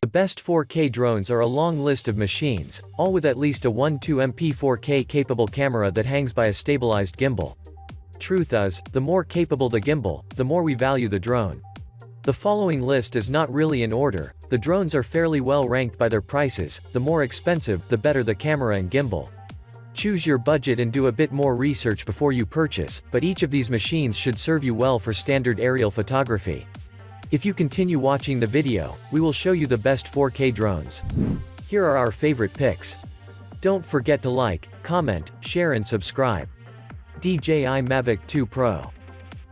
best 4K drones are a long list of machines, all with at least a 12MP 4K capable camera that hangs by a stabilized gimbal. Truth is, the more capable the gimbal, the more we value the drone. The following list is not really in order. The drones are fairly well ranked by their prices. The more expensive, the better the camera and gimbal. Choose your budget and do a bit more research before you purchase, but each of these machines should serve you well for standard aerial photography. If you continue watching the video, we will show you the best 4K drones. Here are our favorite picks. Don't forget to like, comment, share and subscribe. DJI Mavic 2 Pro.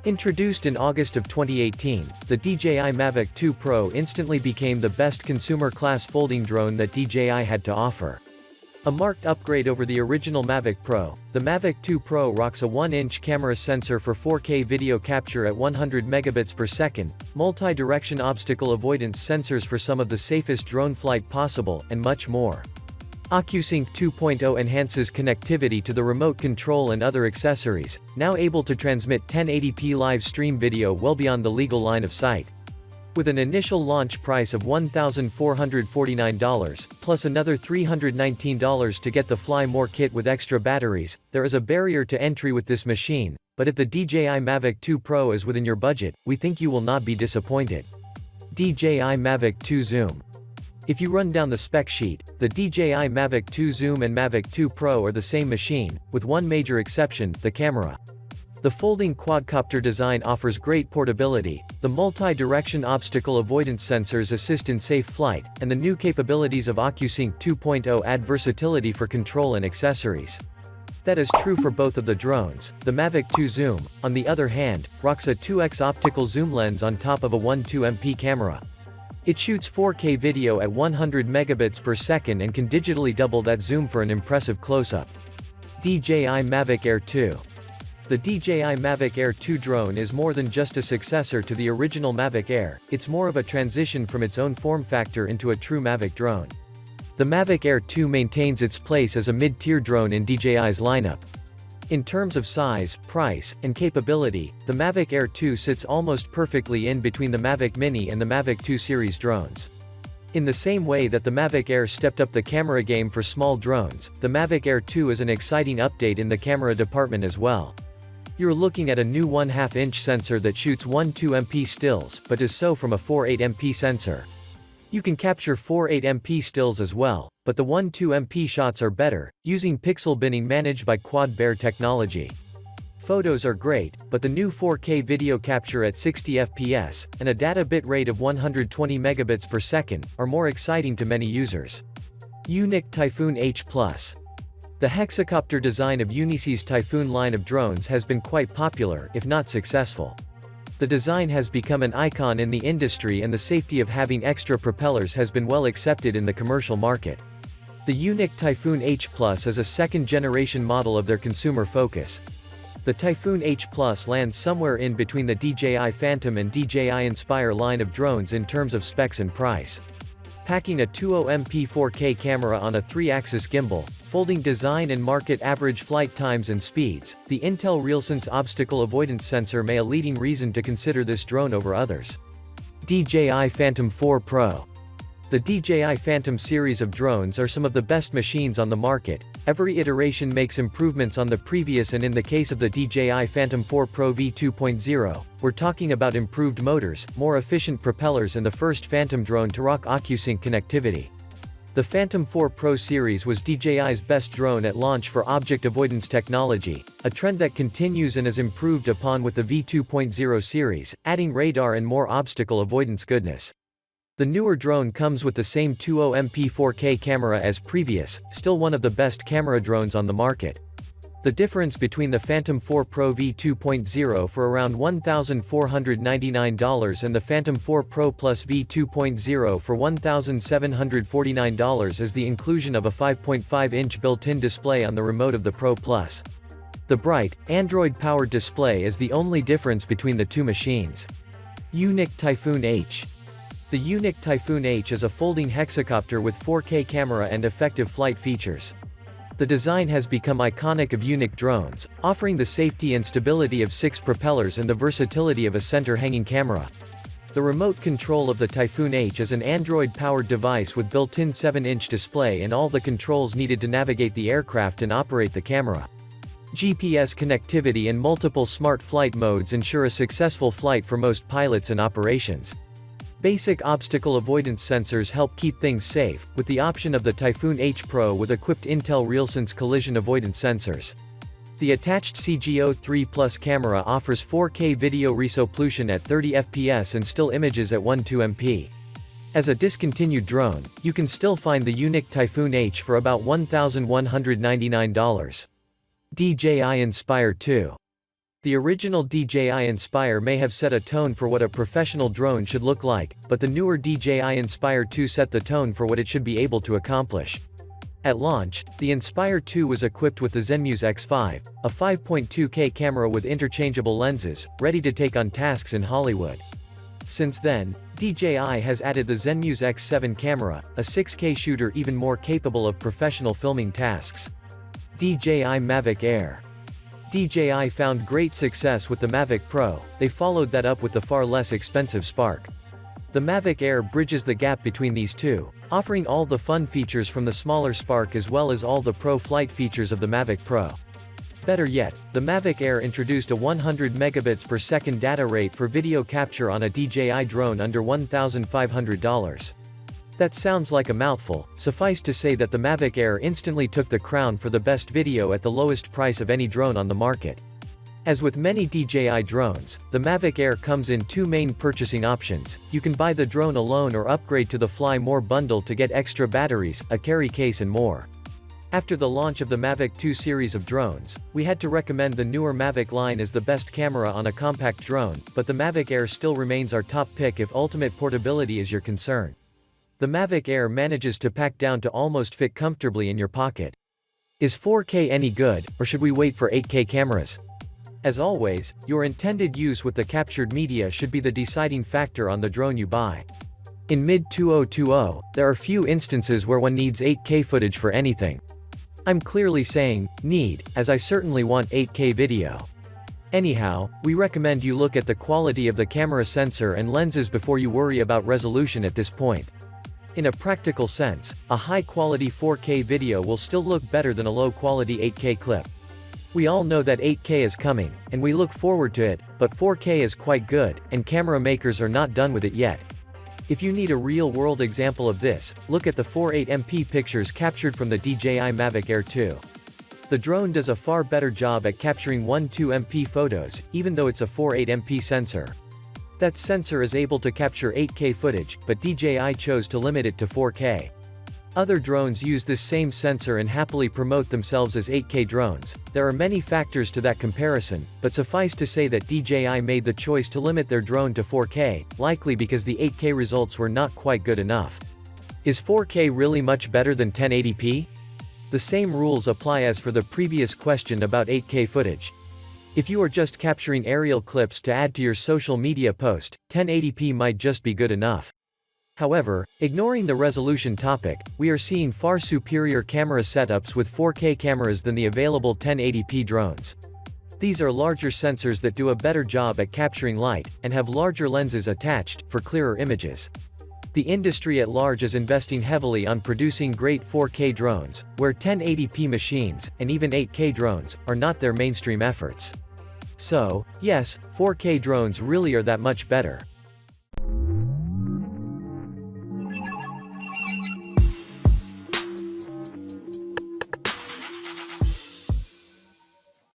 Introduced in August of 2018, the DJI Mavic 2 Pro instantly became the best consumer-class folding drone that DJI had to offer. A marked upgrade over the original Mavic Pro, the Mavic 2 Pro rocks a 1-inch camera sensor for 4K video capture at 100 megabits per second, multi-direction obstacle avoidance sensors for some of the safest drone flight possible, and much more. OcuSync 2.0 enhances connectivity to the remote control and other accessories, now able to transmit 1080p live stream video well beyond the legal line of sight. With an initial launch price of $1,449, plus another $319 to get the Fly More kit with extra batteries, there is a barrier to entry with this machine, but if the DJI Mavic 2 Pro is within your budget, we think you will not be disappointed. DJI Mavic 2 Zoom. If you run down the spec sheet, the DJI Mavic 2 Zoom and Mavic 2 Pro are the same machine, with one major exception, the camera. The folding quadcopter design offers great portability, the multi-direction obstacle avoidance sensors assist in safe flight, and the new capabilities of OcuSync 2.0 add versatility for control and accessories. That is true for both of the drones. The Mavic 2 Zoom, on the other hand, rocks a 2x optical zoom lens on top of a 12MP camera. It shoots 4K video at 100 megabits per second and can digitally double that zoom for an impressive close-up. DJI Mavic Air 2. The DJI Mavic Air 2 drone is more than just a successor to the original Mavic Air, it's more of a transition from its own form factor into a true Mavic drone. The Mavic Air 2 maintains its place as a mid-tier drone in DJI's lineup. In terms of size, price, and capability, the Mavic Air 2 sits almost perfectly in between the Mavic Mini and the Mavic 2 series drones. In the same way that the Mavic Air stepped up the camera game for small drones, the Mavic Air 2 is an exciting update in the camera department as well. You're looking at a new 1/2-inch sensor that shoots 12MP stills, but does so from a 4.8MP sensor. You can capture 4.8MP stills as well, but the 12MP shots are better, using pixel binning managed by Quad technology. Photos are great, but the new 4K video capture at 60 FPS, and a data bit rate of 120 megabits per second, are more exciting to many users. Unique Typhoon H+. The Hexacopter design of Unice's Typhoon line of drones has been quite popular, if not successful. The design has become an icon in the industry and the safety of having extra propellers has been well accepted in the commercial market. The Unique Typhoon H+ is a second-generation model of their consumer focus. The Typhoon H+ lands somewhere in between the DJI Phantom and DJI Inspire line of drones in terms of specs and price. Packing a 20MP 4K camera on a 3-axis gimbal, folding design and market average flight times and speeds, the Intel RealSense obstacle avoidance sensor may a leading reason to consider this drone over others. DJI Phantom 4 Pro. The DJI Phantom series of drones are some of the best machines on the market. Every iteration makes improvements on the previous, and in the case of the DJI Phantom 4 Pro V2.0, we're talking about improved motors, more efficient propellers and the first Phantom drone to rock OcuSync connectivity. The Phantom 4 Pro series was DJI's best drone at launch for object avoidance technology, a trend that continues and is improved upon with the V2.0 series, adding radar and more obstacle avoidance goodness. The newer drone comes with the same 20MP 4K camera as previous, still one of the best camera drones on the market. The difference between the Phantom 4 Pro V2.0 for around $1,499 and the Phantom 4 Pro Plus V2.0 for $1,749 is the inclusion of a 5.5-inch built-in display on the remote of the Pro Plus. The bright, Android-powered display is the only difference between the two machines. Unique Typhoon H. The Unique Typhoon H is a folding hexacopter with 4K camera and effective flight features. The design has become iconic of Unique drones, offering the safety and stability of 6 propellers and the versatility of a center-hanging camera. The remote control of the Typhoon H is an Android-powered device with built-in 7-inch display and all the controls needed to navigate the aircraft and operate the camera. GPS connectivity and multiple smart flight modes ensure a successful flight for most pilots and operations. Basic obstacle avoidance sensors help keep things safe, with the option of the Typhoon H Pro with equipped Intel RealSense collision avoidance sensors. The attached CGO3 Plus camera offers 4K video resolution at 30 fps and still images at 12MP. As a discontinued drone, you can still find the unique Typhoon H for about $1,199. DJI Inspire 2. The original DJI Inspire may have set a tone for what a professional drone should look like, but the newer DJI Inspire 2 set the tone for what it should be able to accomplish. At launch, the Inspire 2 was equipped with the Zenmuse X5, a 5.2K camera with interchangeable lenses, ready to take on tasks in Hollywood. Since then, DJI has added the Zenmuse X7 camera, a 6K shooter even more capable of professional filming tasks. DJI Mavic Air. DJI found great success with the Mavic Pro. They followed that up with the far less expensive Spark. The Mavic Air bridges the gap between these two, offering all the fun features from the smaller Spark as well as all the pro flight features of the Mavic Pro. Better yet, the Mavic Air introduced a 100 megabits per second data rate for video capture on a DJI drone under $1,500. That sounds like a mouthful. Suffice to say that the Mavic Air instantly took the crown for the best video at the lowest price of any drone on the market. As with many DJI drones, the Mavic Air comes in two main purchasing options. You can buy the drone alone or upgrade to the Fly More bundle to get extra batteries, a carry case and more. After the launch of the Mavic 2 series of drones, we had to recommend the newer Mavic line as the best camera on a compact drone, but the Mavic Air still remains our top pick if ultimate portability is your concern. The Mavic Air manages to pack down to almost fit comfortably in your pocket. Is 4K any good, or should we wait for 8K cameras? As always, your intended use with the captured media should be the deciding factor on the drone you buy. In mid-2020, there are few instances where one needs 8K footage for anything. I'm clearly saying, need, as I certainly want 8K video. Anyhow, we recommend you look at the quality of the camera sensor and lenses before you worry about resolution at this point. In a practical sense, a high-quality 4K video will still look better than a low-quality 8K clip. We all know that 8K is coming, and we look forward to it, but 4K is quite good, and camera makers are not done with it yet. If you need a real-world example of this, look at the 48MP pictures captured from the DJI Mavic Air 2. The drone does a far better job at capturing 12MP photos, even though it's a 48MP sensor. That sensor is able to capture 8K footage, but DJI chose to limit it to 4K. Other drones use this same sensor and happily promote themselves as 8K drones. There are many factors to that comparison, but suffice to say that DJI made the choice to limit their drone to 4K, likely because the 8K results were not quite good enough. Is 4K really much better than 1080p? The same rules apply as for the previous question about 8K footage. If you are just capturing aerial clips to add to your social media post, 1080p might just be good enough. However, ignoring the resolution topic, we are seeing far superior camera setups with 4K cameras than the available 1080p drones. These are larger sensors that do a better job at capturing light, and have larger lenses attached, for clearer images. The industry at large is investing heavily on producing great 4K drones, where 1080p machines, and even 8K drones, are not their mainstream efforts. So, yes, 4K drones really are that much better.